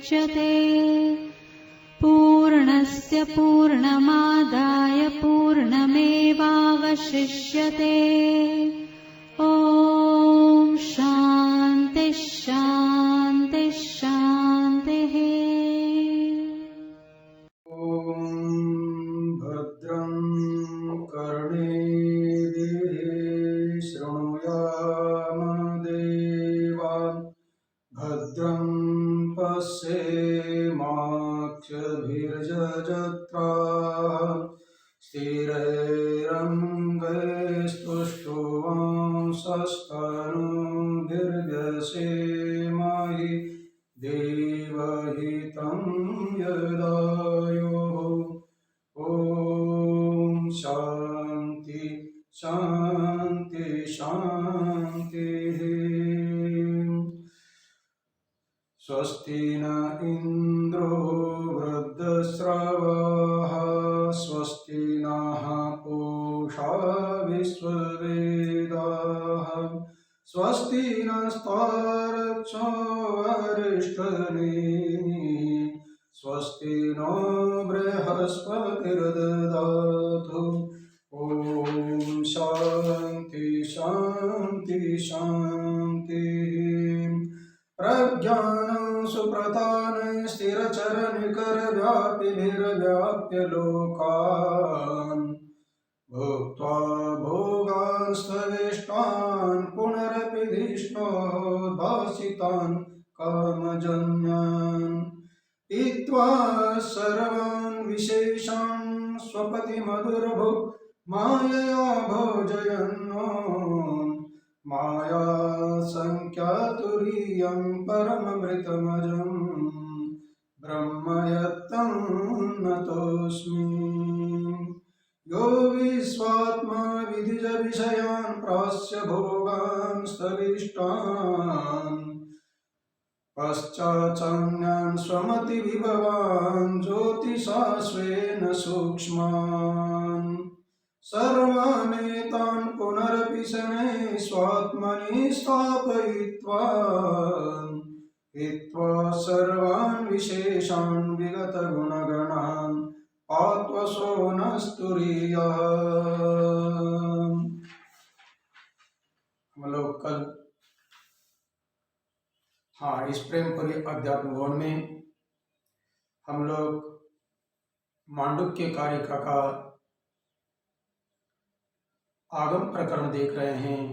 मुच्यते। पूर्णस्य पूर्णमादाय पूर्णमेवावशिष्यते। ॐ शान्ति शान्ति शान्तिः। भद्रं कर्णेभिः शृणुयाम देवान् भद्रं पश्येमाक्षभिर्यजत्राः स्थिरैरङ्गैस्तुष्टुवांसस्तनूभिर्व्यसेमहि देवहितं यदायुः। ॐ शान्ति शान्ति शान्तिः। स्वस्ति न इन्द्रो वृद्धश्रवाः स्वस्ति नः पूषा विश्ववेदाः स्वस्ति नस्तार्क्ष्यो अरिष्टनेमिः स्वस्ति नो बृहस्पतिर्दधातु। ॐ शान्ति शान्ति शान्तिः। प्रज्ञानं सुप्रतानं स्थिरचरनिकरव्यापिभिर्व्याप्य लोकान् भुक्त्वा भोगांस्तवेष्टान् पुनरपि दृष्टोद्भासितान् कामजन्यान् हित्वा सर्वान् विशेषान् स्वपतिमधुरभुक् मायया भोजयन्नो माया संख्यातुरीयं परममृतमजं ब्रह्म यत्तं नतोऽस्मि। यो विश्वात्मा विदिज विषयान् प्रास्य भोगान् स्थविष्टान् पश्चाच्चान्यान् स्वमतिविभवान् ज्योतिषा स्वेन सूक्ष्मान् सर्वानेतान् पुनरपि शनैः स्वात्मनि स्थापयित्वा हित्वा सर्वान् विशेषान् विगतगुणगणान् आत्मसो नस्तुरीयः। हम लोग कल इस प्रेमपुरी अध्यात्म भवन में हम लोग मांडुक्य कारिका का आगम प्रकरण देख रहे हैं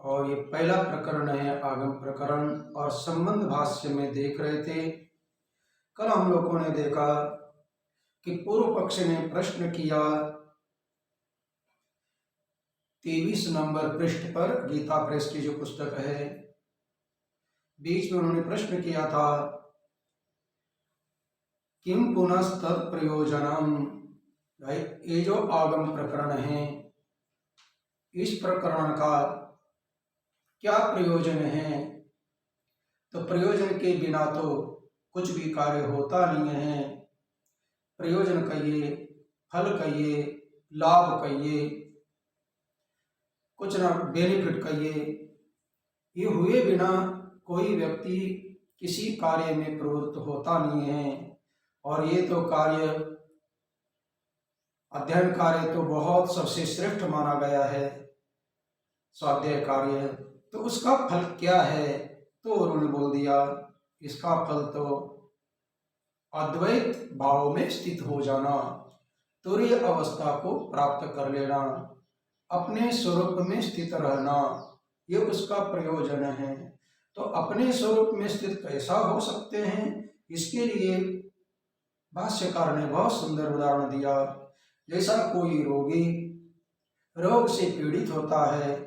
और ये पहला प्रकरण है आगम प्रकरण और संबंध भाष्य में देख रहे थे। कल हम लोगों ने देखा कि पूर्व पक्ष ने प्रश्न किया 23 नंबर पृष्ठ पर गीता प्रेस की जो पुस्तक है, बीच में उन्होंने प्रश्न किया था किम पुनस्तत् प्रयोजनम। भाई ये जो आगम प्रकरण है इस प्रकरण का क्या प्रयोजन है। तो प्रयोजन के बिना तो कुछ भी कार्य होता नहीं है। प्रयोजन कहिए, फल कहिए, लाभ कहिए, कुछ ना बेनिफिट कहिए, ये हुए बिना कोई व्यक्ति किसी कार्य में प्रवृत्त होता नहीं है। और ये तो कार्य अध्ययन कार्य तो बहुत सबसे श्रेष्ठ माना गया है, स्वाध्याय कार्य। तो उसका फल क्या है? तो उन्होंने बोल दिया इसका फल तो अद्वैत भाव में स्थित हो जाना, तुरीय अवस्था को प्राप्त कर लेना, अपने स्वरूप में स्थित रहना, ये उसका प्रयोजन है। तो अपने स्वरूप में स्थित कैसा हो सकते हैं, इसके लिए भाष्यकार ने बहुत सुंदर उदाहरण दिया। जैसा कोई रोगी रोग से पीड़ित होता है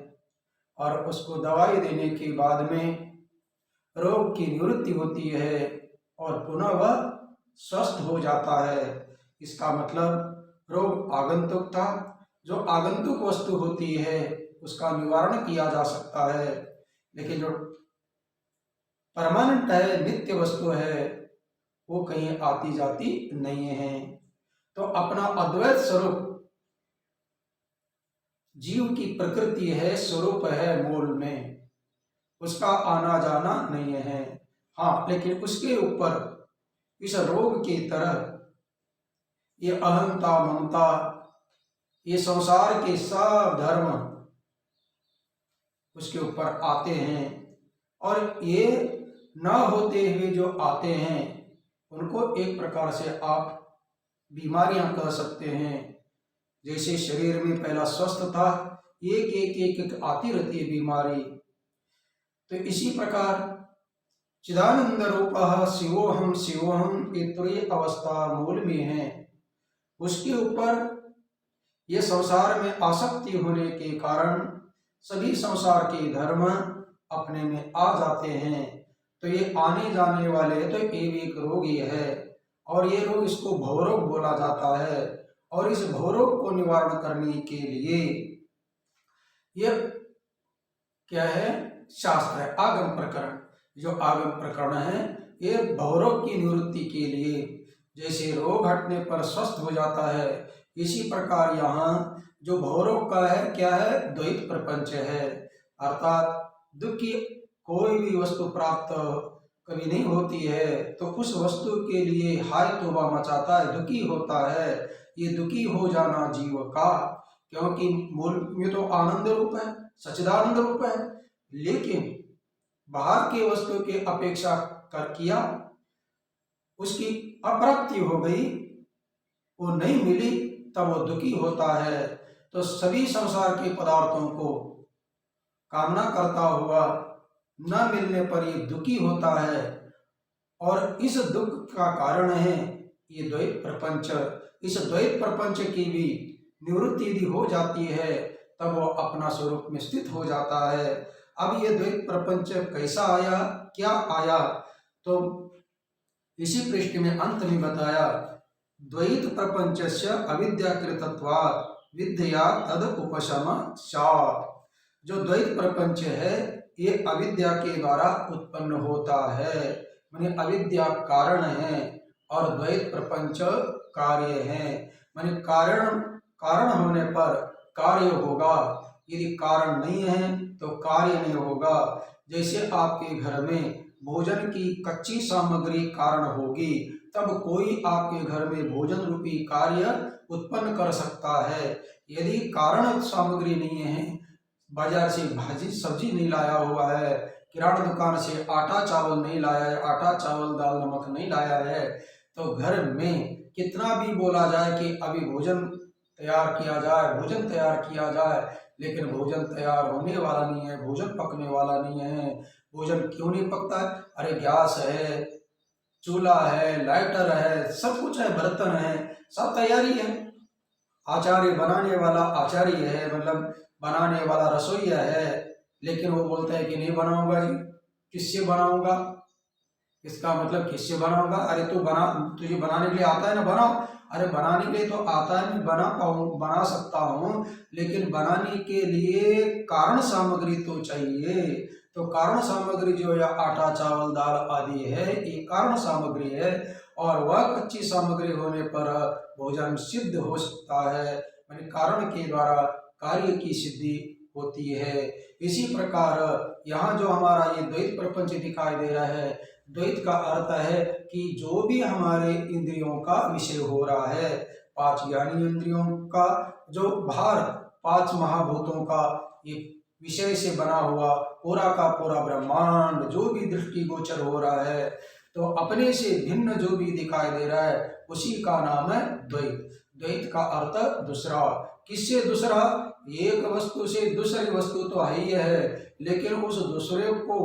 और उसको दवाई देने के बाद में रोग की निवृत्ति होती है और पुनः वह स्वस्थ हो जाता है। इसका मतलब रोग आगंतुक था, जो आगंतुक वस्तु होती है उसका निवारण किया जा सकता है, लेकिन जो परमानेंट है, नित्य वस्तु है, वो कहीं आती जाती नहीं है। तो अपना अद्वैत स्वरूप जीव की प्रकृति है, स्वरूप है, मूल में उसका आना जाना नहीं है। हाँ, लेकिन उसके ऊपर इस रोग की तरह ये अहंता ममता, ये संसार के सब धर्म उसके ऊपर आते हैं, और ये न होते हुए जो आते हैं उनको एक प्रकार से आप बीमारियां कह सकते हैं। जैसे शरीर में पहला स्वस्थ था, एक एक एक एक आती रहती है बीमारी, तो इसी प्रकार चिदानंद रूपः शिवोहम शिवोहम ये तुरीय अवस्था मूल में है। उसके ऊपर ये संसार में आसक्ति होने के कारण सभी संसार के धर्म अपने में आ जाते हैं। तो ये आने जाने वाले तो एक रोग ही है, और ये रोग इसको भवरोग बोला जाता है। और इस भवरोग को निवारण करने के लिए ये क्या है, शास्त्र है, आगम प्रकरण। जो आगम प्रकरण है ये भवरोग की निवृत्ति के लिए, जैसे रोग हटने पर स्वस्थ हो जाता है, इसी प्रकार यहाँ जो भवरोग का है क्या है, द्वैत प्रपंच है। अर्थात दुख की कोई भी वस्तु प्राप्त कभी नहीं होती है तो उस वस्तु के लिए हाय तौबा मचाता है, दुखी होता है। ये दुखी हो जाना जीव का, क्योंकि मूल में तो आनंद रूप है, सच्चिदानंद रूप है, लेकिन बाहर के वस्तु के अपेक्षा कर किया, उसकी अप्राप्ति हो गई, वो नहीं मिली, तब वो दुखी होता है। तो सभी संसार के पदार्थों को कामना करता हुआ न मिलने पर ये दुखी होता है, और इस दुख का कारण है ये द्वैत प्रपंच। इस द्वैत प्रपंच की भी निवृत्ति यदि हो जाती है तब वो अपना स्वरूप में स्थित हो जाता है। अब ये द्वैत प्रपंच कैसा आया, क्या आया, तो इसी पृष्ठ में अंत में बताया, द्वैत प्रपंचस्य अविद्याकृतत्वात् विद्या तद उपशम स्यात्। जो द्वैत प्रपंच है ये अविद्या के द्वारा उत्पन्न होता है, माने अविद्या कारण है और द्वैत प्रपंच कार्य है। माने कारण होने पर कार्य होगा, यदि कारण नहीं है तो कार्य नहीं होगा। जैसे आपके घर में भोजन की कच्ची सामग्री कारण होगी, तब कोई आपके घर में भोजन रूपी कार्य उत्पन्न कर सकता है। यदि कारण सामग्री नहीं है, बाजार से भाजी सब्जी नहीं लाया हुआ है, किराना दुकान से आटा चावल नहीं लाया है, आटा चावल दाल नमक नहीं लाया है, तो घर में कितना भी बोला जाए कि अभी भोजन तैयार किया जाए, भोजन तैयार किया जाए, लेकिन भोजन तैयार होने वाला नहीं है, भोजन पकने वाला नहीं है। भोजन क्यों नहीं पकता है? अरे गैस है, चूल्हा है, लाइटर है, सब कुछ है, बर्तन है, सब तैयारी है। आचार्य बनाने वाला आचार्य है, मतलब बनाने वाला रसोईया है, लेकिन वो बोलता है कि नहीं बनाऊंगा जी। किससे बनाऊंगा? इसका मतलब किससे बनाऊंगा? अरे तू बना, तुझे बनाने के लिए आता है ना, बनाओ। अरे बनाने के लिए तो आता है, मैं बना सकता हूँ, लेकिन बनाने के लिए कारण सामग्री तो चाहिए। तो कारण सामग्री जो है आटा चावल दाल आदि है, ये कारण सामग्री है, और वह कच्ची सामग्री होने पर भोजन सिद्ध हो सकता है। यानी कारण के द्वारा कार्य की सिद्धि होती है। इसी प्रकार यहाँ जो हमारा ये द्वैत प्रपंच दिखाई दे रहा है, द्वैत का अर्थ है कि जो भी हमारे इंद्रियों का विषय हो रहा है, पांच ज्ञानी इंद्रियों का जो भार, पांच महाभूतों का ये विषय से बना हुआ पूरा का पूरा ब्रह्मांड जो भी दृष्टि गोचर हो रहा है, तो अपने से भिन्न जो भी दिखाई दे रहा है उसी का नाम है द्वैत। द्वैत का अर्थ दूसरा। किससे दूसरा? एक वस्तु से दूसरी वस्तु तो है ही है, लेकिन उस दूसरे को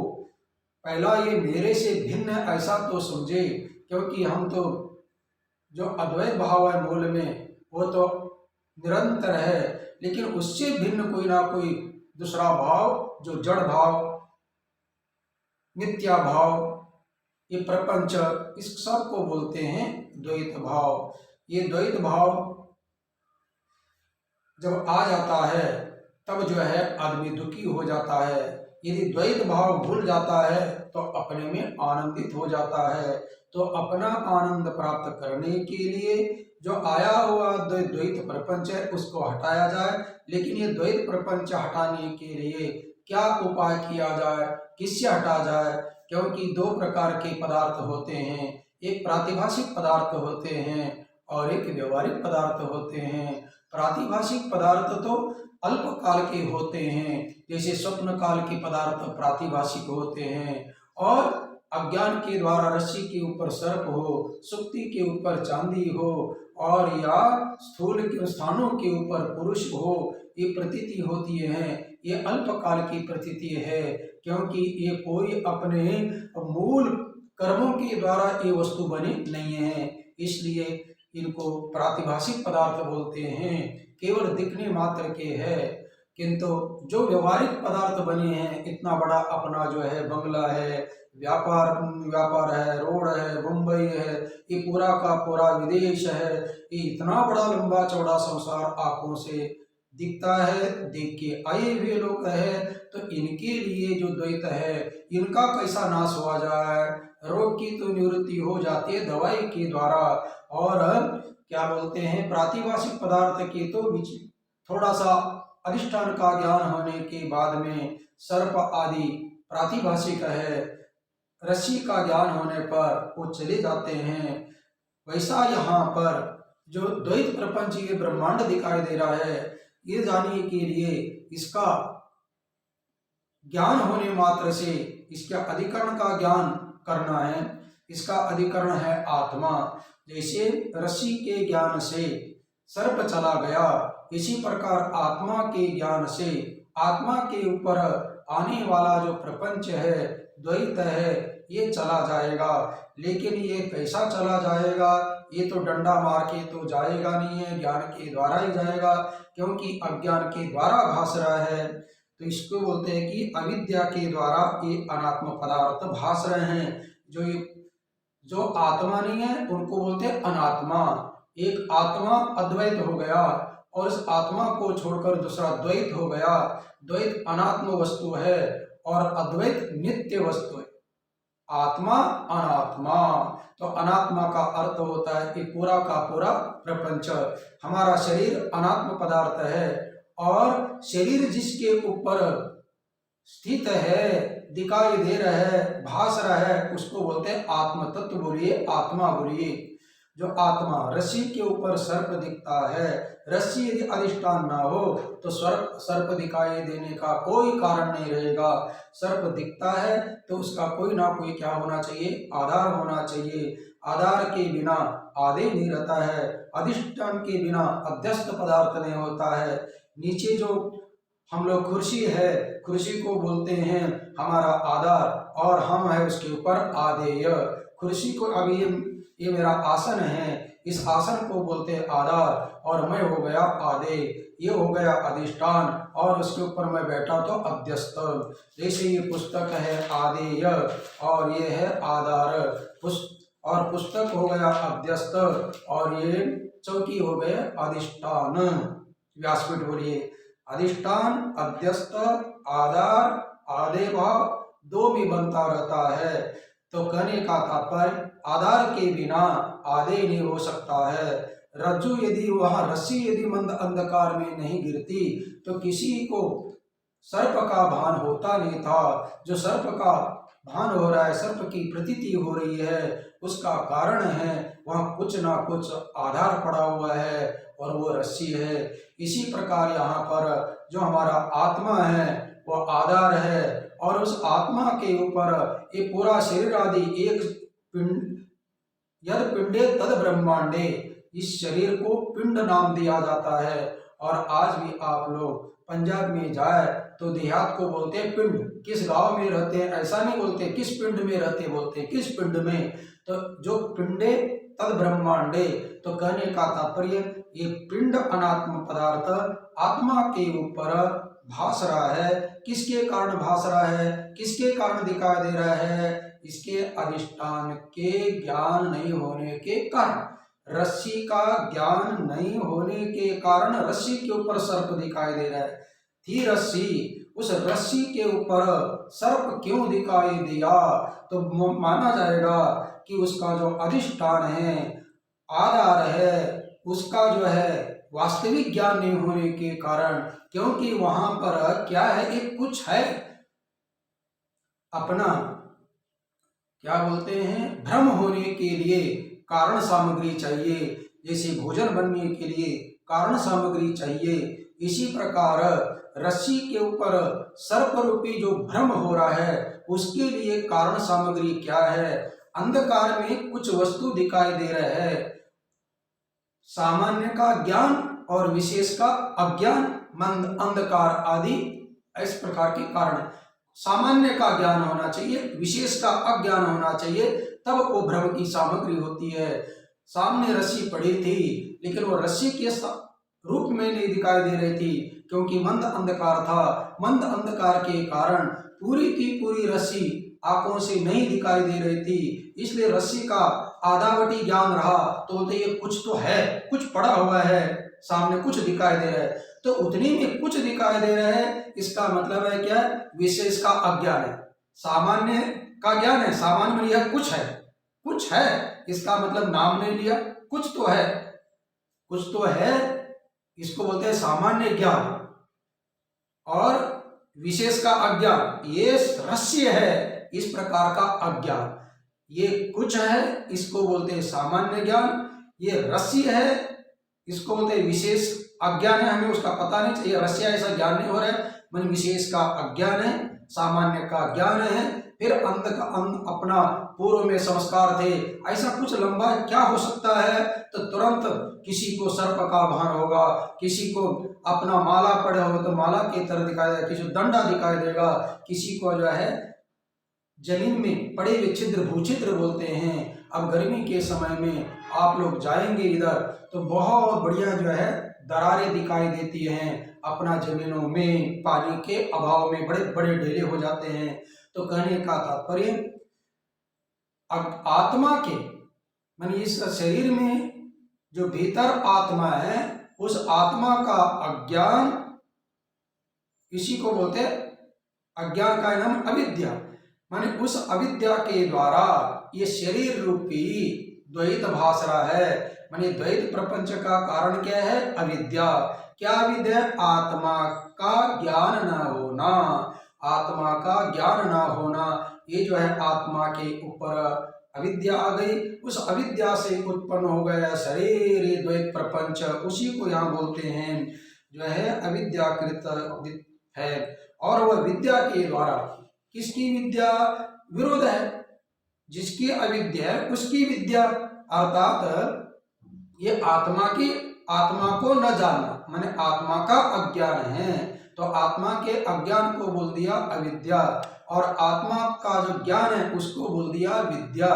पहला ये मेरे से भिन्न ऐसा तो समझे, क्योंकि हम तो जो अद्वैत भाव है मूल में वो तो निरंतर है, लेकिन उससे भिन्न कोई ना कोई दूसरा भाव जो जड़ भाव, मिथ्या भाव, ये प्रपंच, इस सब को बोलते हैं द्वैत भाव। ये द्वैत भाव जब आ जाता है तब जो है आदमी दुखी हो जाता है। यदि द्वैत भाव भूल जाता है तो अपने में आनंदित हो जाता है। तो अपना आनंद प्राप्त करने के लिए जो आया हुआ द्वैत प्रपंच है उसको हटाया जाए। लेकिन ये द्वैत प्रपंच हटाने के लिए क्या उपाय किया जाए, किससे हटा जाए? क्योंकि दो प्रकार के पदार्थ होते हैं, एक प्रातिभाषिक पदार्थ होते हैं और एक व्यवहारिक पदार्थ होते हैं। प्रातिभाषिक पदार्थ तो अल्प काल के होते हैं, जैसे स्वप्न काल के पदार्थ प्रातिभाषिक होते हैं, और अज्ञान के द्वारा रस्सी के ऊपर सर्प हो, सुक्ति के ऊपर चांदी हो, और या स्थूल के स्थानों के ऊपर पुरुष हो, ये प्रतीति होती है, ये अल्प काल की प्रतीति है, क्योंकि ये कोई अपने मूल कर्मों के द्वारा ये वस्तु बनी नहीं है, इसलिए इनको प्रातिभाषिक पदार्थ बोलते हैं, केवल दिखने मात्र के है। किंतु जो व्यवहारिक पदार्थ बने हैं, इतना बड़ा अपना जो है बंगला है, व्यापार है, रोड है, मुंबई है, ये पूरा का पूरा विदेश है, ये इतना बड़ा लंबा चौड़ा संसार आंखों से दिखता है, देख के आए हुए लोग है, तो इनके लिए जो द्वैत है, इनका कैसा नाश हुआ जाए, रोग की तो निवृत्ति हो जाती है दवाई के द्वारा। और क्या बोलते हैं, प्रातिभाषिक पदार्थ की तो थोड़ा सा अधिष्ठान का ज्ञान होने के बाद में सर्प आदि प्रातिभाषिक है, रस्सी का ज्ञान होने पर वो चले जाते हैं। वैसा यहाँ पर जो द्वैत प्रपंच ये ब्रह्मांड दिखाई दे रहा है, ये जानने के लिए इसका ज्ञान होने मात्र से इसका अधिकरण का ज्ञान करना है। इसका अधिकरण है आत्मा। जैसे रस्सी के ज्ञान से सर्प चला गया, इसी प्रकार आत्मा के ज्ञान से आत्मा के ऊपर आने वाला जो प्रपंच है, द्वैत है, ये चला जाएगा। लेकिन ये कैसा चला जाएगा, ये तो डंडा मार के तो जाएगा नहीं है, ज्ञान के द्वारा ही जाएगा, क्योंकि अज्ञान के द्वारा भास रहा है। तो इसको बोलते हैं कि अविद्या के द्वारा ये अनात्म पदार्थ भास रहे हैं। जो आत्मा नहीं है उनको बोलते हैं अनात्मा। एक आत्मा अद्वैत हो गया और इस आत्मा को छोड़कर दूसरा द्वैत हो गया। द्वैत अनात्म वस्तु है और अद्वैत नित्य वस्तु है। आत्मा अनात्मा, तो अनात्मा का अर्थ होता है कि पूरा का पूरा प्रपंच। हमारा शरीर अनात्म पदार्थ है और शरीर जिसके ऊपर स्थित है, दिखाई दे रहा है, भास रहा है, उसको बोलते हैं आत्म तत्व बोलिए, आत्मा बोलिए। जो आत्मा, रस्सी के ऊपर सर्प दिखता है, रस्सी यदि अधिष्ठान ना हो तो सर्प दिखाई देने का कोई कारण नहीं रहेगा। सर्प दिखता है तो उसका कोई ना कोई क्या होना चाहिए, आधार होना चाहिए। आधार के बिना आदि नहीं रहता है, अधिष्ठान के बिना अध्यस्त पदार्थ नहीं होता है। नीचे जो हम लोग कुर्सी है, कुर्सी को बोलते हैं हमारा आधार और हम है उसके ऊपर आदेय। कुर्सी को अभी ये मेरा आसन है, इस आसन को बोलते हैं आधार और मैं हो गया आदेय, ये हो गया अधिष्ठान और उसके ऊपर मैं बैठा तो अध्यस्त। जैसे ये पुस्तक है आदेय और ये है आधार, और पुस्तक हो गया अध्यस्त और ये चौकी हो गए अधिष्ठान। व्यासपीठ बोलिए, अधिष्ठान, अध्यस्त, आधार, आदेय भाव दो में बनता रहता है। तो कहने का तात्पर्य आधार के बिना आदेय नहीं हो सकता है। रज्जु यदि वहाँ रस्सी यदि मंद अंधकार में नहीं गिरती तो किसी को सर्प का भान होता नहीं था। जो सर्प का भान हो रहा है, सर्प की प्रतीति हो रही है, उसका कारण है वहाँ कुछ ना कुछ आधार पड़ा हुआ है और वो रस्सी है। इसी प्रकार यहाँ पर जो हमारा आत्मा है वो आधार है और उस आत्मा के ऊपर ये पूरा शरीर आदि एक पिंड, यद पिंडे तद ब्रह्मांडे, इस शरीर को पिंड नाम दिया जाता है। और आज भी आप लोग पंजाब में जाए तो देहात को बोलते हैं पिंड। किस गांव में रहते हैं ऐसा नहीं बोलते, किस पिंड में रहते बोलते हैं, किस पिंड में। तो जो पिंडे तद ब्रह्मांडे, तो कहने का तात्पर्य ये पिंड अनात्म पदार्थ आत्मा के ऊपर भास रहा है। किसके कारण भास रहा है, किसके कारण दिखाई दे रहा है, इसके अधिष्ठान के ज्ञान नहीं होने के कारण, रस्सी का ज्ञान नहीं होने के कारण रस्सी के ऊपर सर्प दिखाई दे रहा है। थी रस्सी, उस रस्सी के ऊपर सर्प क्यों दिखाई दिया, तो माना जाएगा कि उसका जो अधिष्ठान है, आधार है, उसका जो है वास्तविक ज्ञान नहीं होने के कारण, क्योंकि वहां पर क्या है, एक कुछ है अपना, क्या बोलते हैं, भ्रम होने के लिए कारण सामग्री चाहिए। जैसे भोजन बनने के लिए कारण सामग्री चाहिए, इसी प्रकार रस्सी के ऊपर सर्प रूपी जो भ्रम हो रहा है उसके लिए कारण सामग्री क्या है। अंधकार में कुछ वस्तु दिखाई दे रहे हैं, सामान्य का ज्ञान और विशेष का अज्ञान, मंद, अंधकार आदि इस प्रकार के कारण। सामान्य का ज्ञान होना चाहिए, विशेष का अज्ञान होना चाहिए, तब वो भ्रम की सामग्री होती है। सामने रस्सी पड़ी थी लेकिन वो रस्सी के रूप में नहीं दिखाई दे रही थी क्योंकि मंद अंधकार था। मंद अंधकार के कारण पूरी की पूरी रस्सी आंखों से नहीं दिखाई दे रही थी, इसलिए रस्सी का आधावटी ज्ञान रहा। तो बोलते ये कुछ तो है, कुछ पड़ा हुआ है, सामने कुछ दिखाई दे रहा है। तो उतनी में कुछ दिखाई दे रहा है, इसका मतलब है क्या, विशेष का अज्ञान है। सामान्य का ज्ञान है, सामान्य में यह कुछ है, कुछ है, इसका मतलब नाम नहीं लिया, कुछ तो है, कुछ तो है, इसको बोलते हैं सामान्य ज्ञान। और विशेष का अज्ञान, ये रहस्य है, इस प्रकार का अज्ञान। ये कुछ है, इसको बोलते हैं सामान्य ज्ञान। ये रहस्य है, इसको बोलते हैं विशेष अज्ञान है, हमें उसका पता नहीं चाहिए, रहस्य ऐसा ज्ञान नहीं हो रहा है, मन विशेष का अज्ञान है, सामान्य का ज्ञान है। फिर अंध का अपना पूर्व में संस्कार थे, ऐसा कुछ लंबा क्या हो सकता है, तो तुरंत किसी को सर्प का भान होगा, किसी को अपना माला पड़े हो तो माला की तरह दिखाई देगा, किसी को दंडा दिखाई देगा, किसी को जो है जमीन में पड़े हुए छिद्र भूछिद्र बोलते हैं। अब गर्मी के समय में आप लोग जाएंगे इधर तो बहुत बढ़िया जो है दरारें दिखाई देती हैं, अपना जमीनों में पानी के अभाव में बड़े बड़े ढेले हो जाते हैं। तो कहने का तात्पर्य आत्मा के माने इस शरीर में जो भीतर आत्मा है, उस आत्मा का अज्ञान, इसी को बोलते हैं अज्ञान का नाम अविद्या। माने उस अविद्या के द्वारा ये शरीर रूपी द्वैत भास रहा है। माने द्वैत प्रपंच का कारण क्या है, अविद्या। क्या अविद्या, आत्मा का ज्ञान न होना, आत्मा का ज्ञान न होना। ये जो है आत्मा के ऊपर अविद्या आ गई, उस अविद्या से उत्पन्न हो गया शरीर, ये द्वैत प्रपंच, उसी को यहाँ बोलते हैं जो है अविद्याकृत है। और वह विद्या के द्वारा, किसकी विद्या, विरोध है, जिसकी अविद्या है उसकी विद्या, अर्थात ये आत्मा को न जानना, माने आत्मा का अज्ञान है। तो आत्मा के अज्ञान को बोल दिया अविद्या, और आत्मा का जो ज्ञान है उसको बोल दिया विद्या।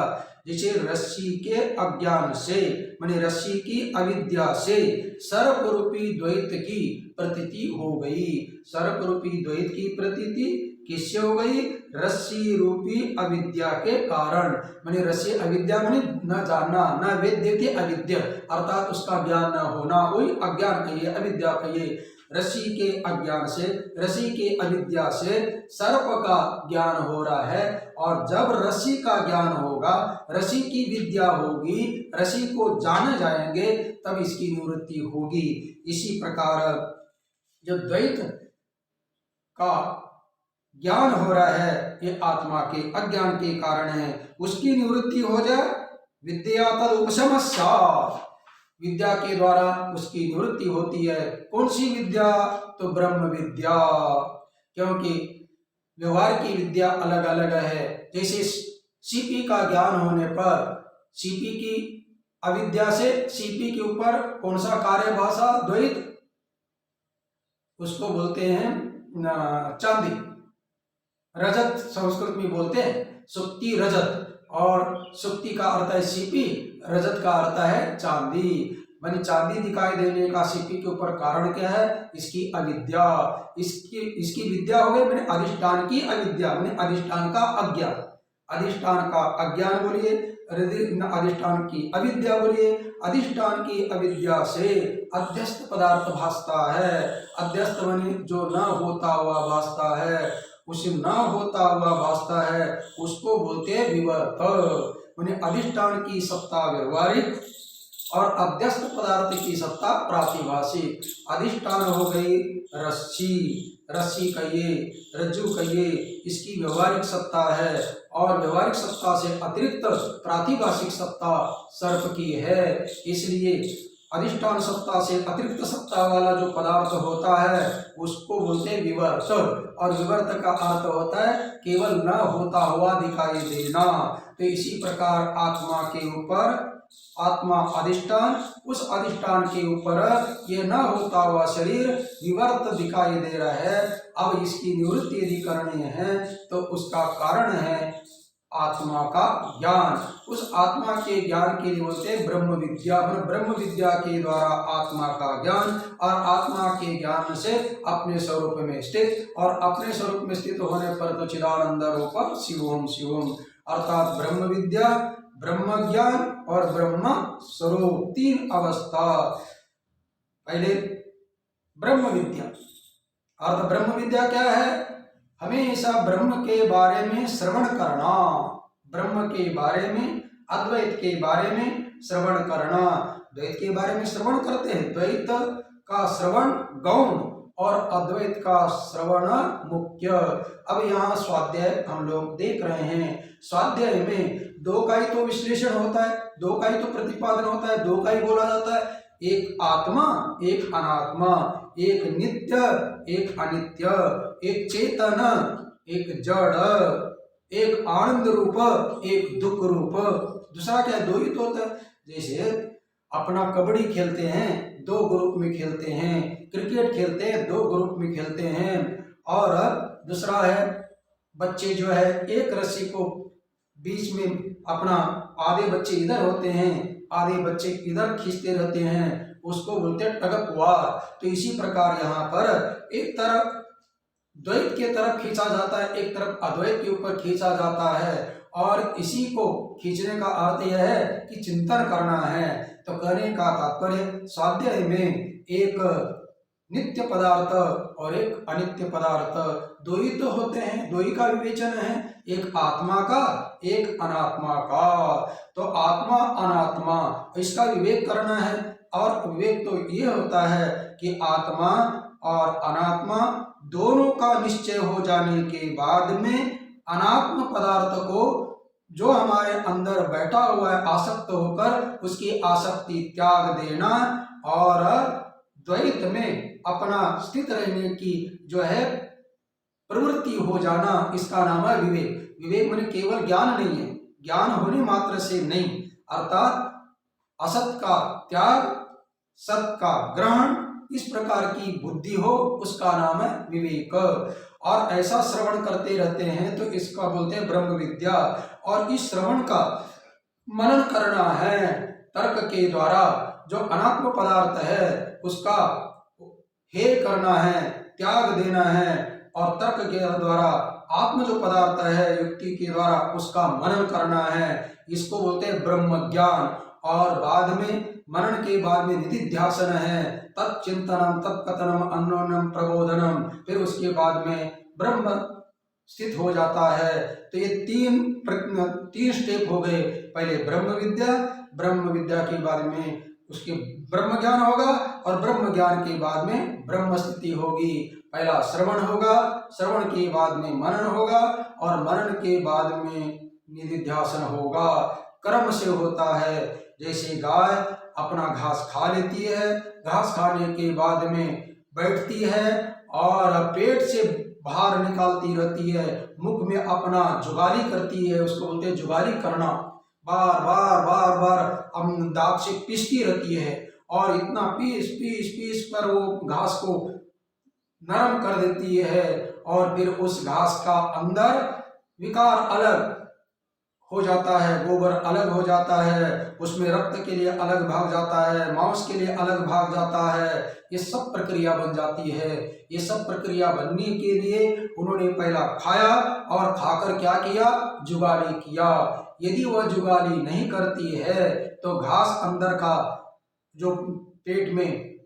जैसे रस्सी के अज्ञान से, माने रस्सी की अविद्या से सर्प रूपी द्वैत की प्रतीति हो गई। सर्प रूपी द्वैत की प्रतीति किससे हो गई, रस्सी रूपी अविद्या के कारण। माने रस्सी अविद्या माने न जानना, न वेद्य थे अविद्या, अर्थात उसका ज्ञान न होना, वही अज्ञान कहिए, अविद्या कहिए। रस्सी के अज्ञान से, रस्सी के अविद्या से सर्प का ज्ञान हो रहा है। और जब रस्सी का ज्ञान होगा, रस्सी की विद्या होगी, रस्सी को जाने जाएंगे, तब इसकी निवृत्ति होगी। इसी प्रकार जो द्वैत का ज्ञान हो रहा है, ये आत्मा के अज्ञान के कारण है, उसकी निवृत्ति हो जाए, विद्या तद उपशमस्यात्, विद्या के द्वारा उसकी निवृत्ति होती है। कौन सी विद्या, तो ब्रह्म विद्या। क्योंकि व्यवहार की विद्या अलग अलग है। जैसे सीपी का ज्ञान होने पर, सीपी की अविद्या से सीपी के ऊपर कौन सा कार्य भाषा, द्वैत, उसको बोलते हैं चांदी, रजत संस्कृत में बोलते हैं, सुक्ति रजत, और सुक्ति का अर्थ है सीपी, रजत का अर्थ है चांदी। माने चांदी दिखाई देने का सीपी के ऊपर कारण क्या है, इसकी अविद्या, इसकी विद्या हो गई, मैंने अधिष्ठान की अविद्या, मैंने अधिष्ठान का अज्ञान, अधिष्ठान का अज्ञान बोलिए, अधिष्ठान की अविद्या बोलिए। अधिष्ठान की अविद्या से अध्यस्त पदार्थ भासता है, अध्यस्त माने जो न होता हुआ भासता है, उसे न होता हुआ भासता है, उसको बोलते हैं विवर्त। माने अधिष्ठान की सत्ता व्यवहारिक, और अध्यस्त पदार्थ की सत्ता प्रातिभाषिक। अधिष्ठान हो गई रस्सी, रस्सी कहिए, रज्जु कहिए, इसकी व्यवहारिक सत्ता है और व्यवहारिक सत्ता से अतिरिक्त प्रातिभाषिक सत्ता सर्प की है। इसलिए अधिष्ठान सत्ता से अतिरिक्त सत्ता वाला जो पदार्थ होता है उसको बोलते हैं विवर्त, और विवर्त का अर्थ होता है केवल न होता हुआ दिखाई देना। तो इसी प्रकार आत्मा के ऊपर, आत्मा अधिष्ठान, उस अधिष्ठान के ऊपर ये न होता हुआ शरीर विवर्त दिखाई दे रहा है। अब इसकी निवृत्ति यदि करनी है तो उसका कारण है आत्मा का ज्ञान। उस आत्मा के ज्ञान के लिए बोलते हैं ब्रह्म विद्या। ब्रह्म विद्या के द्वारा आत्मा का ज्ञान, और आत्मा के ज्ञान से अपने स्वरूप में स्थित, और अपने स्वरूप में स्थित होने पर तो चिदानंद रूप शिवोम शिवोम, अर्थात ब्रह्म विद्या, ब्रह्म ज्ञान और ब्रह्म स्वरूप, तीन अवस्था। पहले ब्रह्म विद्या, अर्थ ब्रह्म विद्या क्या है? हमेशा ब्रह्म के बारे में श्रवण करना, ब्रह्म के बारे में, अद्वैत के बारे में श्रवण करना। द्वैत के बारे में श्रवण करते हैं, द्वैत का श्रवण गौण और अद्वैत का श्रवण मुख्य। अब यहाँ स्वाध्याय हम लोग देख रहे हैं, स्वाध्याय में दो का ही तो विश्लेषण होता है, दो का ही तो प्रतिपादन होता है, दो का ही बोला जाता है, एक आत्मा एक अनात्मा, एक नित्य एक अनित्य, एक चेतन एक जड़, एक आनंद रूप एक दुख रूप। दूसरा क्या, दो ही तो होता है। जैसे अपना कबड्डी खेलते हैं दो ग्रुप में खेलते हैं, क्रिकेट खेलते हैं दो ग्रुप में खेलते हैं, और दूसरा है बच्चे जो है एक रस्सी को बीच में अपना, आधे बच्चे इधर होते हैं आधे बच्चे इधर खींचते रहते हैं, उसको बोलते हैं टग ऑफ वार। तो इसी प्रकार यहाँ पर एक तरफ द्वैत के तरफ खींचा जाता है, एक तरफ अद्वैत के ऊपर खींचा जाता है, और इसी को खींचने का अर्थ यह है कि चिंतन करना है। तो कहने का तात्पर्य स्वाध्याय में एक नित्य पदार्थ और एक अनित्य पदार्थ दो ही तो होते हैं, दो ही का विवेचन है, एक आत्मा का एक अनात्मा का। तो आत्मा अनात्मा इसका विवेक करना है, और विवेक तो ये होता है कि आत्मा और अनात्मा दोनों का निश्चय हो जाने के बाद में अनात्म पदार्थ को जो हमारे अंदर बैठा हुआ है आसक्त होकर, उसकी आसक्ति त्याग देना और द्वैत में अपना स्थित रहने की जो है प्रवृत्ति हो जाना, इसका नाम है विवेक। विवेक माने केवल ज्ञान नहीं है, ज्ञान होने मात्र से नहीं, अर्थात असत का त्याग सत का ग्रहण, इस प्रकार की बुद्धि हो, उसका नाम है विवेक। और ऐसा श्रवण करते रहते हैं तो इसका बोलते हैं ब्रह्म विद्या। और इस श्रवण का मनन करना है तर्क के द्वारा, जो अनात्म पदार्थ है उसका हे करना है, त्याग देना है, और तर्क के द्वारा आत्म जो पदार्थ है युक्ति के द्वारा उसका मनन करना है, इसको बोलते हैं ब्रह्म ज्ञान। और बाद में मनन के बाद में निधिध्यासन है, तत्चिंतनम तत्कथनम अन्योन्यम प्रबोधनम, फिर उसके बाद में ब्रह्म स्थित हो जाता है। तो ये तीन स्टेप हो गए, पहले ब्रह्म विद्या, ब्रह्म विद्या के बाद में उसके ब्रह्म ज्ञान होगा, और ब्रह्म ज्ञान के बाद में ब्रह्म स्थिति होगी। पहला श्रवण होगा, श्रवण के बाद में मनन होगा, और मनन के बाद में निधिध्यासन होगा। कर्म से होता है, जैसे गाय अपना घास खा लेती है, घास खाने के बाद में बैठती है और पेट से बाहर निकालती रहती है, मुख में अपना जुगाली करती है, उसको बोलते हैं जुगाली करना, बार बार बार बार दांत से पीसती रहती है, और इतना पीस पीस पीस कर वो घास को नरम कर देती है, और फिर उस घास का अंदर विकार अलग हो जाता है, गोबर अलग हो जाता है, उसमें रक्त के लिए अलग भाग जाता है, मांस के लिए अलग भाग जाता है, ये सब प्रक्रिया बन जाती है। ये सब प्रक्रिया बनने के लिए उन्होंने पहला खाया, और खाकर क्या किया, जुगाली किया। यदि वह जुगाली नहीं करती है तो घास अंदर का जो पेट में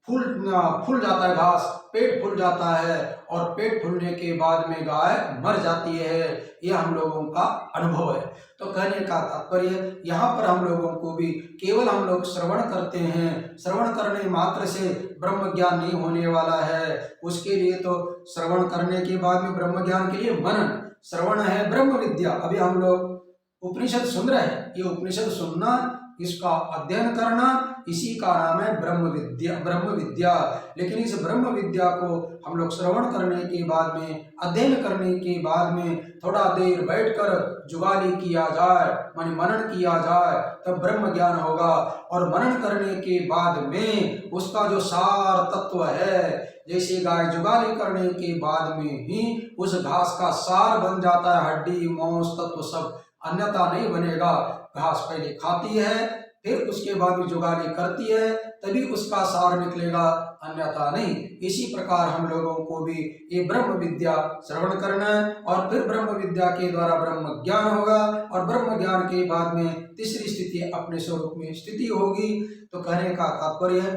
फूल जाता है घास, पेट फूल जाता है और पेट फूलने के बाद में गाय मर जाती है। ये हम लोगों का अनुभव है। तो कहने का तात्पर्य यहाँ पर हम लोगों को भी केवल हम लोग श्रवण करते हैं, श्रवण करने मात्र से ब्रह्म ज्ञान नहीं होने वाला है। उसके लिए तो श्रवण करने के बाद में ब्रह्म ज्ञान के लिए मनन, श्रवण है ब्रह्म विद्या। अभी हम लोग उपनिषद सुन रहे हैं, ये उपनिषद सुनना, इसका अध्ययन करना, इसी का नाम है ब्रह्म विद्या। लेकिन इस ब्रह्म विद्या को हम लोग श्रवण करने के बाद में, अध्ययन करने के बाद में थोड़ा देर बैठकर जुगाली किया जाए, माने मनन किया जाए, तब ब्रह्म ज्ञान होगा। और मनन करने के बाद में उसका जो सार तत्व है, जैसे गाय जुगाली करने के बाद में ही उस घास का सार बन जाता है, हड्डी मांस तत्व सब, अन्यथा नहीं बनेगा। घास पहले खाती है, फिर उसके बाद में जुगाली करती है, तभी उसका सार निकलेगा, अन्यथा नहीं। इसी प्रकार हम लोगों को भी ये ब्रह्म विद्या श्रवण करना है और फिर ब्रह्म विद्या के द्वारा ब्रह्म ज्ञान होगा और ब्रह्म ज्ञान के बाद में तीसरी स्थिति अपने स्वरूप में स्थिति होगी। तो कहने का तात्पर्य है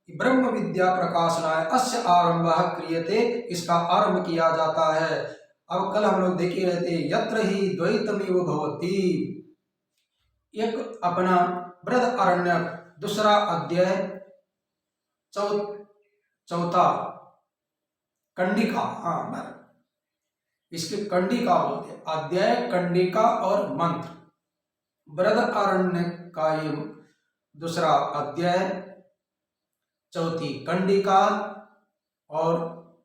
ब्रह्म विद्या प्रकाशनाय अस्य आरंभः क्रियते, इसका आरंभ किया जाता है। अब कल हम लोग देखे रहते यत्र ही द्वैतमिव भवति, एक अपना बृहदारण्यक दूसरा अध्याय चौथा कंडिका, इसके कंडिका बोलते हैं, अध्याय कंडिका और मंत्र। बृहदारण्यक का ये दूसरा अध्याय, चौथी कंडिका और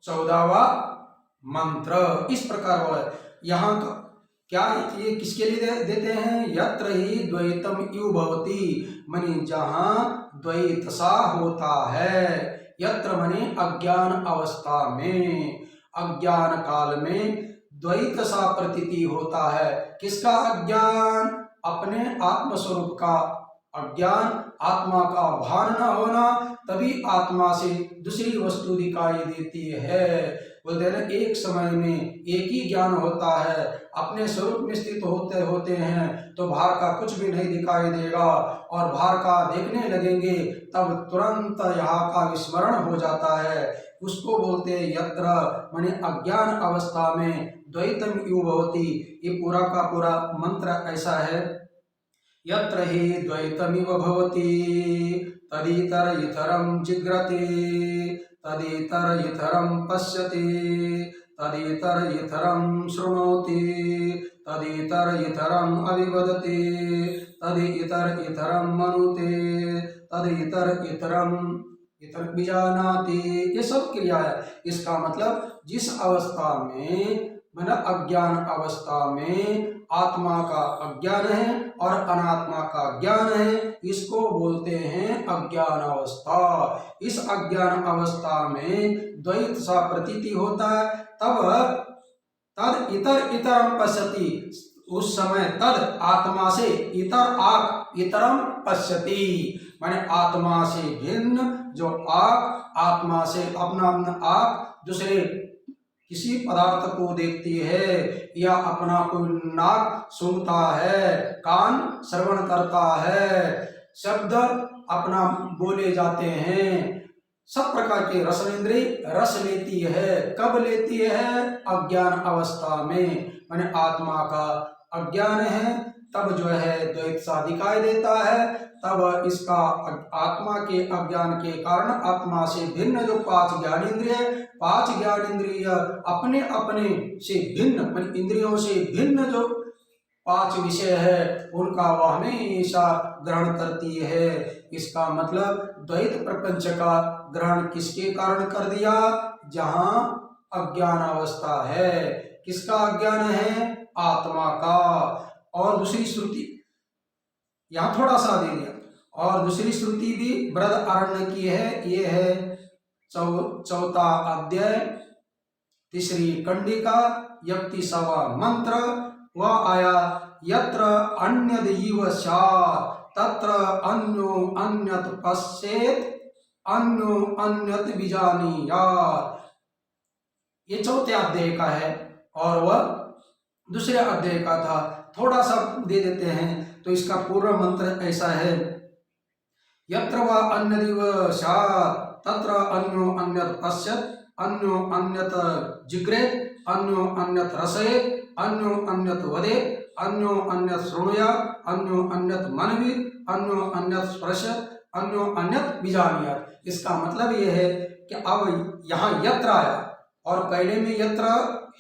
14वां मंत्र। इस प्रकार वो है। यहाँ का क्या ये किसके लिए देते हैं? यत्र ही द्वैतम इव भवति, मनी जहाँ द्वैत सा होता है। यत्र मनी अज्ञान अवस्था में, अज्ञान काल में द्वैत सा प्रतीति होता है। किसका अज्ञान? अपने आत्म स्वरूप का अज्ञान, आत्मा का भान न होना, तभी आत्मा से दूसरी वस्तु दिखाई देती है। बोलते हैं एक समय में एक ही ज्ञान होता है, अपने स्वरूप में स्थित होते होते हैं तो बाहर का कुछ भी नहीं दिखाई देगा, और बाहर का देखने लगेंगे तब तुरंत यहाँ का विस्मरण हो जाता है। उसको बोलते हैं यत्र, माने अज्ञान अवस्था में द्वैतम इव भवति। ये पूरा का पूरा मंत्र ऐसा है, यत्र हि द्वैतमिव भवति तदितर इतरं जिग्रति, तदितर इतरं पश्यति, तदितर इतरं शृणोति, तदितर इतरं अविवदति, तदितर इतरं मनुते, तदितर इतरं इतर विजानाति। ये सब क्रिया है। इसका मतलब जिस अवस्था में, मतलब अज्ञान अवस्था में आत्मा का अज्ञान है और अनात्मा का ज्ञान है, इसको बोलते हैं अज्ञान अवस्था। इस अज्ञान अवस्था में द्वैत सा प्रतीति होता है, तब तद इतर इतरम पश्यति, उस समय तद आत्मा से इतर आक इतरम पश्यति, माने आत्मा से भिन्न जो आक, आत्मा से अपना आक दूसरे किसी पदार्थ को देखती है, या अपना कोई नाक सूंघता है, कान श्रवण करता है, शब्द अपना बोले जाते हैं, सब प्रकार के रसनेंद्रिय रस लेती है। कब लेती है? अज्ञान अवस्था में, माने आत्मा का अज्ञान है, तब जो है द्वैत सा दिखाई देता है। तब इसका आत्मा के अज्ञान के कारण आत्मा से भिन्न जो पांच ज्ञानेंद्रिय अपने अपने से भिन्न, इंद्रियों से भिन्न जो पांच विषय है उनका वह हमेशा ग्रहण करती है। इसका मतलब द्वैत प्रपंच का ग्रहण किसके कारण कर दिया? जहां अज्ञान अवस्था है। किसका अज्ञान है? आत्मा का। और दूसरी श्रुति यहाँ थोड़ा सा दे दिया, और दूसरी श्रुति भी बृहदारण्य की है। ये है चौथा अध्याय, तीसरी कंडिका, 31वां मंत्र। वह आया यत्र अन्यदिव स्यात् तत्र अन्यो अन्यत पश्येत् अन्यो अन्यत विजानीयात्। ये चौथे अध्याय का है और वह दूसरे अध्याय का था। थोड़ा सा दे देते हैं तो इसका पूरा मंत्र ऐसा है, यत्र वा अन्यदिव स्यात् तत्र अन्यो अन्यत् पश्यत् अन्यो अन्यत् जिग्रेत् अन्यो अन्यत् रसयेत् अन्यो अन्यत् वदेत् अन्यो अन्यत् शृणुयात् अन्यो अन्यत् मनवीत् अन्यो अन्यत् स्पर्शत् अन्यो अन्यत् विजानीयात्। इसका मतलब यह है कि अब यहाँ यत्र आया और पहले में यत्र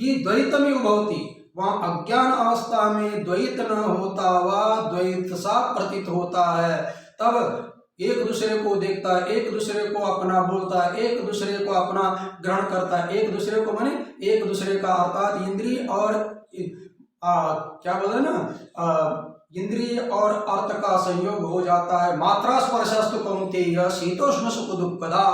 ही द्वैतमेव भवति, वहाँ अज्ञान अवस्था में द्वैत न होता हुआ द्वैत सा प्रतीत होता है। तब एक दूसरे को देखता है, एक दूसरे को अपना बोलता है, एक दूसरे को अपना ग्रहण करता है, एक दूसरे को माने एक दूसरे का अर्थात इंद्रिय और क्या बोले ना इंद्रिय और अर्थ का संयोग हो जाता है। मात्रा स्पर्शस्तु कौन्तेय शीतोष्ण सुख दुःखदा।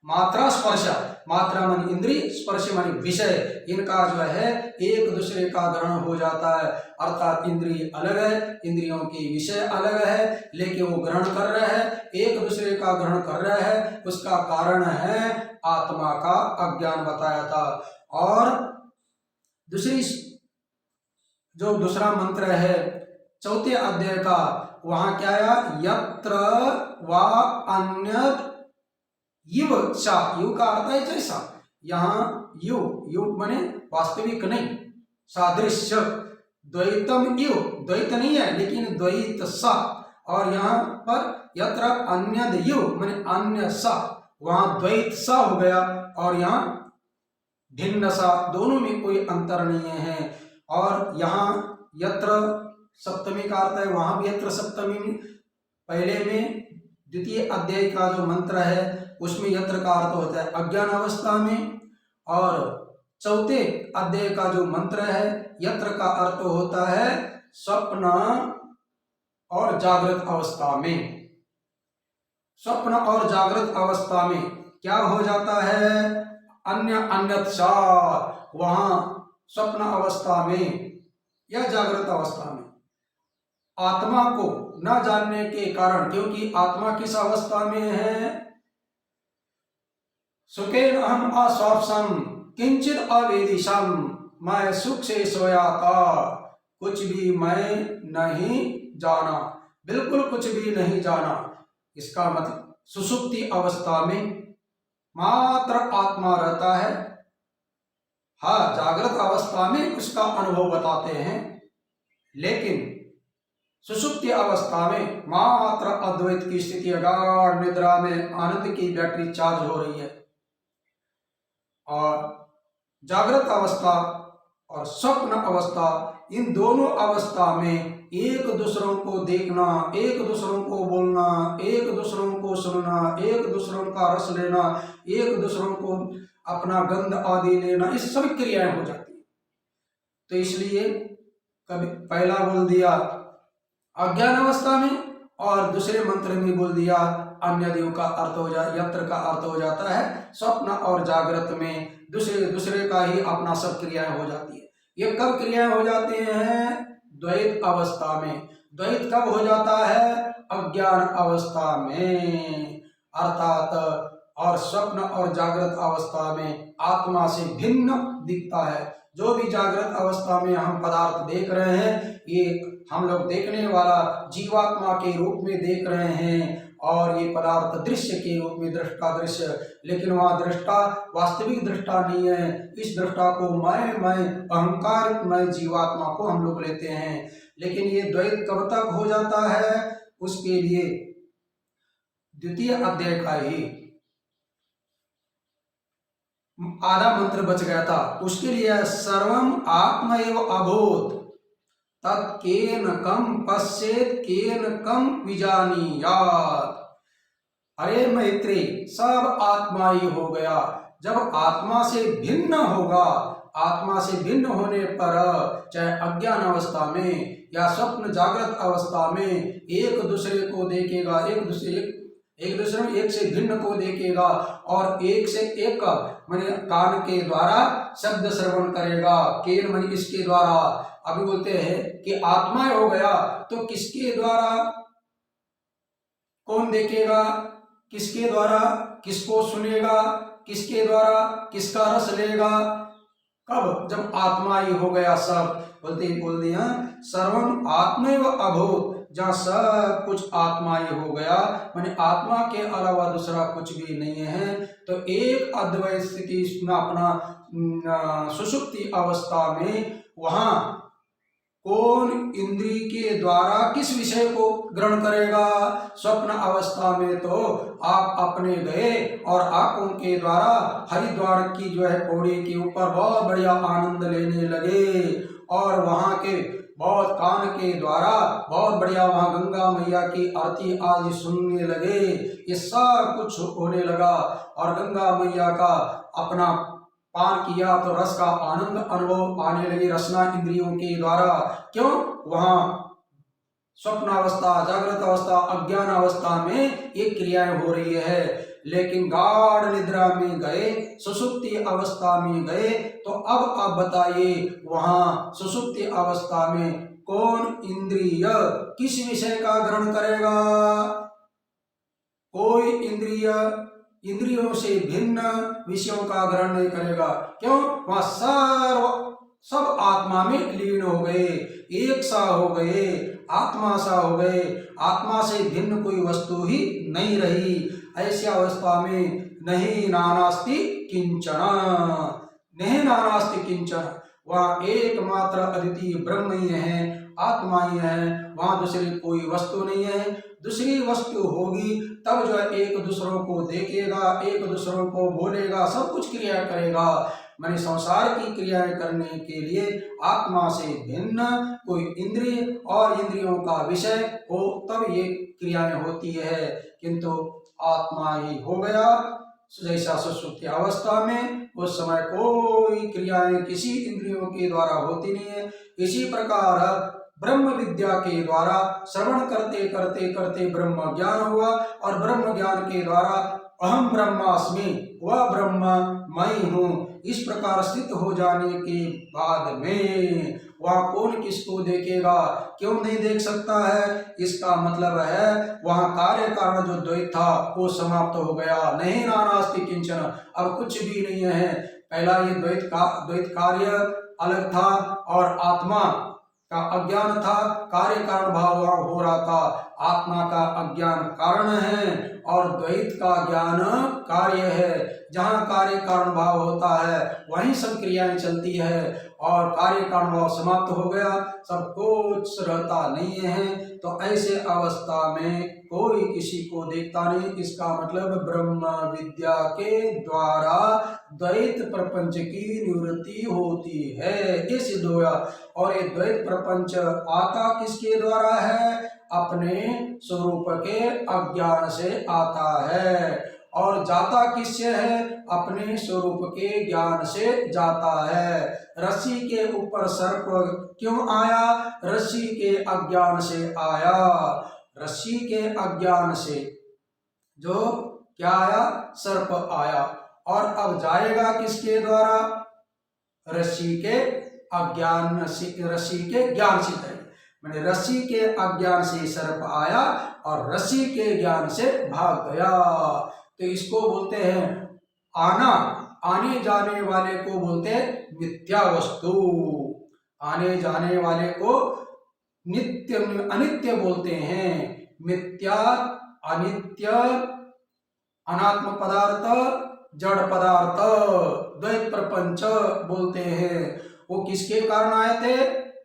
मात्रा स्पर्श, मात्रा मन इंद्रिय, स्पर्श मन विषय, इनका जो है एक दूसरे का ग्रहण हो जाता है। अर्थात इंद्रिय अलग है, इंद्रियों के विषय अलग है, लेकिन वो ग्रहण कर रहे हैं, एक दूसरे का ग्रहण कर रहे हैं। उसका कारण है आत्मा का अज्ञान बताया था। और दूसरी जो दूसरा मंत्र है चौथे अध्याय का, वहां क्या आया, यत्र वा अन्यत् इव सा, यु का अर्थ है जैसा, यहाँ यु यु माने वास्तविक नहीं, सादृश्य, द्वैतम इव, द्वैत नहीं है लेकिन द्वैत सा। और यहाँ पर यत्र अन्यद यु माने अन्य सा, वहां द्वैत सा हो गया और यहाँ भिन्न सा, दोनों में कोई अंतर नहीं है। और यहाँ यत्र सप्तमी का अर्थ है, वहां भी यत्र सप्तमी में, पहले में द्वितीय अध्याय का जो मंत्र है उसमें यत्र का अर्थ होता है अज्ञान अवस्था में, और चौथे अध्याय का जो मंत्र है यत्र का अर्थ होता है स्वप्न और जागृत अवस्था में। स्वप्न और जागृत अवस्था में क्या हो जाता है, अन्य अन्यत् सा, वहां स्वप्न अवस्था में या जागृत अवस्था में आत्मा को न जानने के कारण, क्योंकि आत्मा किस अवस्था में है, सुखेन अहम अस्वाप्सम किंचित अवेदिशम, मैं सुख से सोया था, कुछ भी मैं नहीं जाना, बिल्कुल कुछ भी नहीं जाना। इसका मतलब सुसुप्ति अवस्था में मात्र आत्मा रहता है। हाँ, जागृत अवस्था में उसका अनुभव बताते हैं, लेकिन सुषुप्ति अवस्था में मात्र अद्वैत की स्थिति, अगाढ़ निद्रा में आनंद की बैटरी चार्ज हो रही है। और जागृत अवस्था और स्वप्न अवस्था, इन दोनों अवस्था में एक दूसरों को देखना, एक दूसरों को बोलना, एक दूसरों को सुनना, एक दूसरों का रस लेना, एक दूसरों को अपना गंध आदि लेना, इस सभी क्रियाएं हो जाती है। तो इसलिए कभी पहला बोल दिया अज्ञान अवस्था में और दूसरे मंत्र में बोल दिया अन्य देव का अर्थ हो जाए, यत्र का अर्थ हो जाता है स्वप्न और जागृत में दूसरे का ही अपना सब क्रियाएं हो जाती है। ये कब क्रियाएं हो जाती हैं, द्वैत अवस्था में। द्वैत कब हो जाता है, अज्ञान अवस्था में, अर्थात और स्वप्न और जागृत अवस्था में आत्मा से भिन्न दिखता है। जो भी जागृत अवस्था में हम पदार्थ देख रहे हैं, ये हम लोग देखने वाला जीवात्मा के रूप में देख रहे हैं, और ये पदार्थ दृश्य के रूप में दृष्टा दृश्य, लेकिन वहाँ दृष्टा वास्तविक दृष्टा नहीं है। इस दृष्टा को मैं अहंकार मैं जीवात्मा को हम लोग लेते हैं। लेकिन ये द्वैत कब तक हो जाता है, उसके लिए द्वितीय अध्याय का ही आधा मंत्र बच गया था, उसके लिए सर्वम आत्मा एव अभूत तत्केन कम पश्येत केन कम विजानीयात्। अरे मैत्री, सब आत्मा ही हो गया। जब आत्मा से भिन्न होगा, आत्मा से भिन्न होने पर चाहे अज्ञान अवस्था में या स्वप्न जागृत अवस्था में एक दूसरे को देखेगा, एक दूसरे में एक से भिन्न को देखेगा, और एक से एक माने कान के द्वारा शब्द श्रवण करेगा, केन माने इसके द्वारा। अभी बोलते हैं कि आत्मा हो गया, तो किसके द्वारा कौन देखेगा, किसके द्वारा किसको सुनेगा, किसके द्वारा किसका रस लेगा, कब, जब आत्मा ही हो गया सब। बोल दिया सर्वम आत्मैव अभूत जहाँ सब कुछ आत्मा ही हो गया, माने आत्मा के अलावा दूसरा कुछ भी नहीं है, तो एक अद्वैत स्थिति अपना सुषुप्ति अवस्था में वहाँ कौन इंद्री के द्वारा किस विषय को ग्रहण करेगा? स्वप्न अवस्था में तो आप अपने गए और आंखों के द्वारा हरिद्वार की जो है पौड़ी के ऊपर बहुत बढ़िया आनंद लेने लगे और वहाँ के बहुत कान के द्वारा बहुत बढ़िया वहाँ गंगा मैया की आरती आदि सुनने लगे। ये सब कुछ होने लगा और गंगा मैया का अपना पान किया तो रस का आनंद अनुभव आने लगी रसना इंद्रियों के द्वारा। क्यों? वहाँ स्वप्नावस्था, जागृत अवस्था, अज्ञान अवस्था में ये क्रियाएं हो रही है। लेकिन गाढ़ निद्रा में गए, सुषुप्ति अवस्था में गए, तो अब आप बताइए वहाँ सुषुप्ति अवस्था में कौन इंद्रिय किस विषय का ग्रहण करेगा? कोई इंद्रियों से भिन्न विषयों का ग्रहण नहीं करेगा। क्यों? वहाँ सब आत्मा में लीन हो गए, एक सा हो गए, आत्मा सा हो गए, आत्मा से भिन्न कोई वस्तु ही नहीं रही। ऐसी अवस्था में नहीं नानास्ति किंचन, नहीं नानास्ति किंचन, वहाँ एकमात्र अद्वितीय ब्रह्म ही है, आत्मा ही है, वहाँ दूसरी कोई वस्तु नहीं है। दूसरी वस्तु होगी तब जो है एक दूसरों को देखेगा, एक दूसरों को बोलेगा, सब कुछ क्रिया करेगा। मैंने संसार की क्रियाएं करने के लिए आत्मा से भिन्न कोई इंद्रिय और इंद्रियों का विषय हो तब ये क्रियाएं होती है, किंतु आत्मा ही हो गया जैसा सुषुप्ति अवस्था में, उस समय कोई क्रियाएं किसी इंद्रियों के द्वारा होती नहीं है। इसी प्रकार ब्रह्म विद्या के द्वारा श्रवण करते करते करते ब्रह्म ज्ञान हुआ और ब्रह्म ज्ञान के द्वारा अहम ब्रह्मास्मि, वह ब्रह्म मैं हूँ, इस प्रकार स्थित हो जाने के बाद में वहाँ कौन किसको देखेगा? क्यों नहीं देख सकता है? इसका मतलब है वहाँ कार्य कारण जो द्वैत था वो समाप्त हो गया। नहीं नानास्ति किंचन, अब कुछ भी नहीं है। पहला ये द्वैत कार्य अलग था और आत्मा का अज्ञान था, कार्य कारण भाव वहाँ हो रहा था। आत्मा का अज्ञान कारण है और द्वैत का ज्ञान कार्य है। जहाँ कार्य कारण भाव होता है वहीं सब क्रियाएं चलती है और कार्य कारण भाव समाप्त हो गया, सब कुछ रहता नहीं है। तो ऐसे अवस्था में कोई किसी को देखता नहीं। इसका मतलब ब्रह्म विद्या के द्वारा द्वैत प्रपंच की निवृत्ति होती है, ये सिद्ध हुआ। और ये द्वैत प्रपंच आता किसके द्वारा है? अपने स्वरूप के अज्ञान से आता है। और जाता किससे है? अपने स्वरूप के ज्ञान से जाता है। रस्सी के ऊपर सर्प क्यों आया? रस्सी के अज्ञान से आया। रस्सी के अज्ञान से जो क्या आया? सर्प आया। और अब जाएगा किसके द्वारा? रस्सी के अज्ञान से, रस्सी के ज्ञान से जाएगा। मैंने रस्सी के अज्ञान से सर्प आया और रस्सी के ज्ञान से भाग गया। तो इसको बोलते हैं आने जाने वाले को बोलते हैं मिथ्या वस्तु। आने जाने वाले को नित्य अनित्य बोलते हैं। मिथ्या, अनित्य, अनात्म पदार्थ, जड़ पदार्थ, द्वैत प्रपंच बोलते हैं। वो किसके कारण आए थे?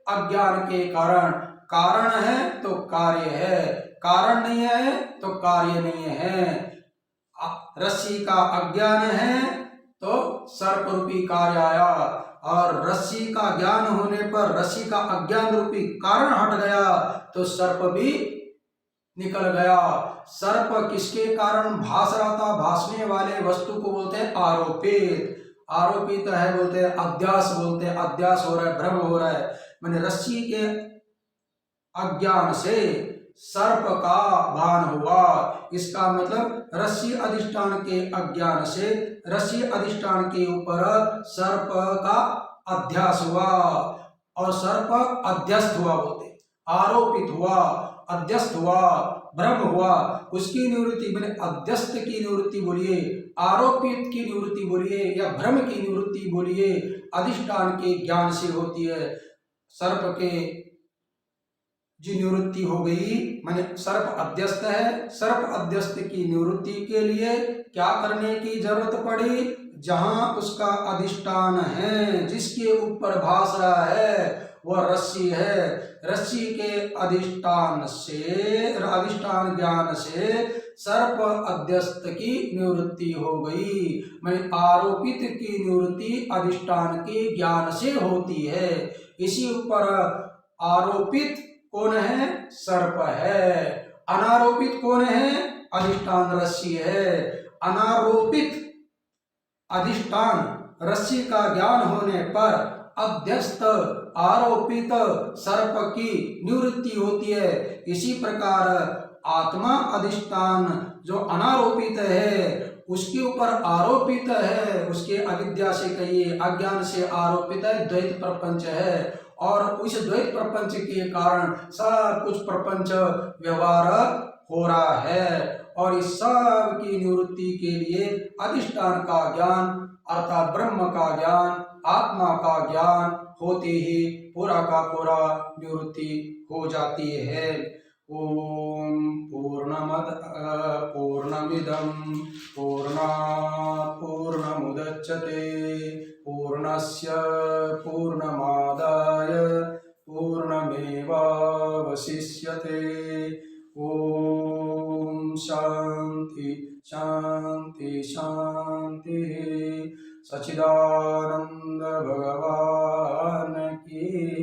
अज्ञान के कारण। कारण है तो कार्य है, कारण नहीं है तो कार्य नहीं है। रस्सी का अज्ञान है तो सर्प रूपी कार्य आया और रस्सी का ज्ञान होने पर रस्सी का अज्ञान रूपी कारण हट गया तो सर्प भी निकल गया। सर्प किसके कारण भास रहा था? भासने वाले वस्तु को बोलते हैं आरोपित। आरोपित है बोलते हैं अध्यास, बोलते हैं अध्यास हो रहा है, भ्रम हो रहा है। मैंने रस्सी के अज्ञान से सर्प का भान हुआ। इसका मतलब रस्सी अधिष्ठान के अज्ञान से रस्सी अधिष्ठान के ऊपर सर्प का अध्यास हुआ और सर्प अध्यस्त हुआ, बोलते आरोपित हुआ, अध्यस्त हुआ, भ्रम हुआ। उसकी निवृत्ति मैंने अध्यस्त की निवृत्ति बोलिए, आरोपित की निवृत्ति बोलिए या भ्रम की निवृत्ति बोलिए, अधिष्ठान के ज्ञान से होती है। सर्प के जी निवृत्ति हो गई, माने सर्प अध्यस्त है, सर्प अध्यस्त की निवृत्ति के लिए क्या करने की जरूरत पड़ी? जहां उसका अधिष्ठान है, जिसके ऊपर भास रहा है वह रस्सी है, रस्सी के अधिष्ठान ज्ञान से सर्प अध्यस्त की निवृत्ति हो गई। मैं आरोपित की निवृत्ति अधिष्ठान के ज्ञान से होती है। इसी ऊपर आरोपित कौन है? सर्प है। अनारोपित कौन है? अधिष्ठान रस्सी है। अनारोपित अधिष्ठान रस्सी का ज्ञान होने पर अध्यस्त आरोपित सर्प की निवृत्ति होती है। इसी प्रकार आत्मा अधिष्ठान जो अनारोपित है उसके ऊपर आरोपित है, उसके अविद्या से कहिए अज्ञान से आरोपित है, द्वैत प्रपंच है। और उस द्वैत प्रपंच के कारण सब कुछ प्रपंच व्यवहार हो रहा है। और इस सब की निवृत्ति के लिए अधिष्ठान का ज्ञान अर्थात ब्रह्म का ज्ञान, आत्मा का ज्ञान होते ही पूरा का पूरा निवृत्ति हो जाती है। ओम पूर्णमिदं पूर्णात् पूर्णमुदच्यते पूर्णस्य पूर्णमादाय पूर्णमेवावशिष्यते। ओम शांति शांति शांति। सच्चिदानंद भगवान की